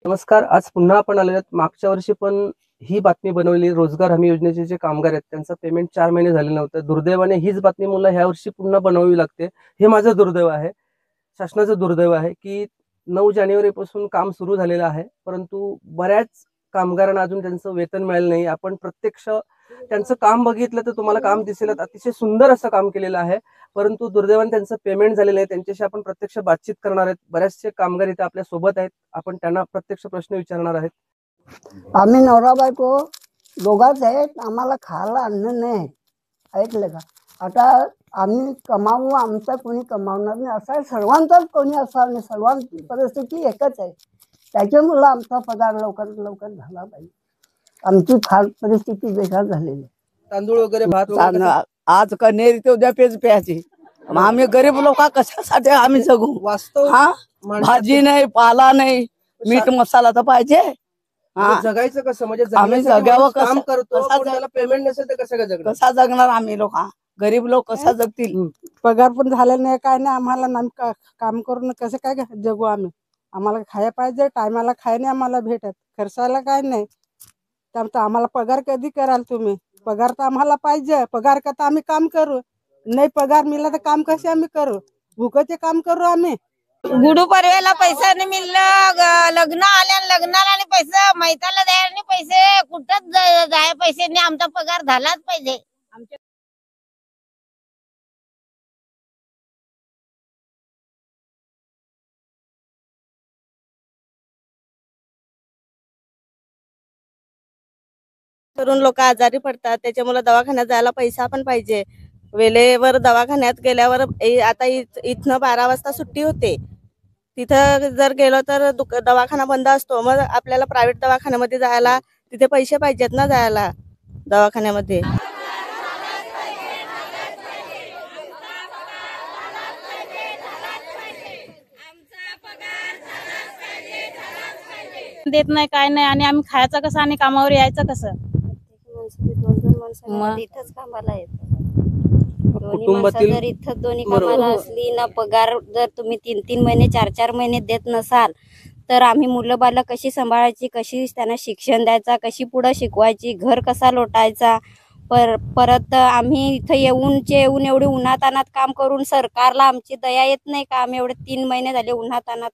नमस्कार. आज पुन्हा आपण आलेलो आहोत. मागच्या वर्षी पण ही बातमी बनवली. रोजगार हमी योजनेचे जे कामगार आहेत त्यांचं पेमेंट 4 महिने झाले नव्हतं. दुर्दैवाने हीच बातमी मला ह्या वर्षी पुन्हा बनवावी लागते. हे माझं दुर्दैव आहे. शासनाचं दुर्दैव आहे, की 9 जानेवारीपासून काम सुरू झालेलं आहे. परंतु बऱ्याच कामगारांना अजून त्यांचं वेतन मिळालं नाही. आपण प्रत्यक्ष त्यांचं काम बघितलं तर तुम्हाला काम दिसेल, अतिशय सुंदर असं काम केलेलं आहे. परंतु दुर्दैवाने त्यांचं पेमेंट झालेलं आहे. त्यांच्याशी आपण प्रत्यक्ष बातचीत करणार आहेत. बरेचसे कामगार इथे आपल्या सोबत आहेत. आपण त्यांना प्रत्यक्ष प्रश्न विचारणार आहेत. आम्ही नवरा बायको दोघाच आहेत. आम्हाला खायला अन्न नाही. ऐकलं का? आता आम्ही कमावू, आमचा कोणी कमावणार नाही असं आहे. सर्वांचाच कोणी असणार नाही. सर्वांची परिस्थिती एकच आहे. त्याच्यामुळं आमचा पगार लवकर लवकर झाला पाहिजे. आमची फार परिस्थिती बेकार झालेली आहे. तांदूळ वगैरे भात वगैरे आज कनेरी ते उद्या पेज प्यायची. मग आम्ही गरीब लोक कशासाठी आम्ही जगू? वास्तव हा, भाजी नाही, पाला नाही, मीठ मसाला तर पाहिजे. जगायचं कसं? म्हणजे आम्ही जगावं कसं? काम करतो, कसं पण त्याला पेमेंट नसेल तर कसं जगणार? कसा जगणार आम्ही लोक? गरीब लोक कसा जगतील? पगार पण झाला नाही, काय नाही. आम्हाला काम करून कसं काय जगू आम्ही? आम्हाला खायला पाहिजे, टायमाला खाय नाही आम्हाला भेटत, खर्चाला काय नाही. त्यामुळे आम्हाला पगार कधी कराल तुम्ही? पगार तर आम्हाला पाहिजे. पगार करता आम्ही काम करू. नाही पगार मिळाला तर काम कसे आम्ही करू? भुकाचे काम करू आम्ही. गुढीपाडव्याला पैसा नाही मिळलं, लग्न आल्या लग्नाला नाही पैसा, मैताला द्यायला नाही पैसे, कुठंच जाय पैसे नाही. आमचा पगार झालाच पाहिजे. तरुण लोक आजारी पडतात, त्याच्यामुळे दवाखान्यात जायला पैसा पण पाहिजे. वेळेवर दवाखान्यात गेल्यावर आता इथनं 12 वाजता सुट्टी होते. तिथं जर गेलो तर दवाखाना बंद असतो. मग आपल्याला प्रायव्हेट दवाखान्यामध्ये जायला तिथे पैसे पाहिजेत ना जायला दवाखान्यामध्ये. देत नाही, काय नाही. आणि आम्ही खायचं कसं आणि कामावर यायचं कसं? इथंच कामाला येतात. कुटुंबातील जर इथं दोन्ही कामाला असली ना, पगार जर तुम्ही 3-3 महिने 4-4 महिने देत नसाल तर आम्ही मुलं बाला कशी सांभाळायची, कशी त्यांना शिक्षण द्यायचा, कशी पुढं शिकवायची, घर कसा लोटायचा. परत आम्ही इथं येऊन एवढे उन्हातानात काम करून सरकारला आमची दया येत नाही का? आम्ही एवढे 3 महिने झाले उन्हातानात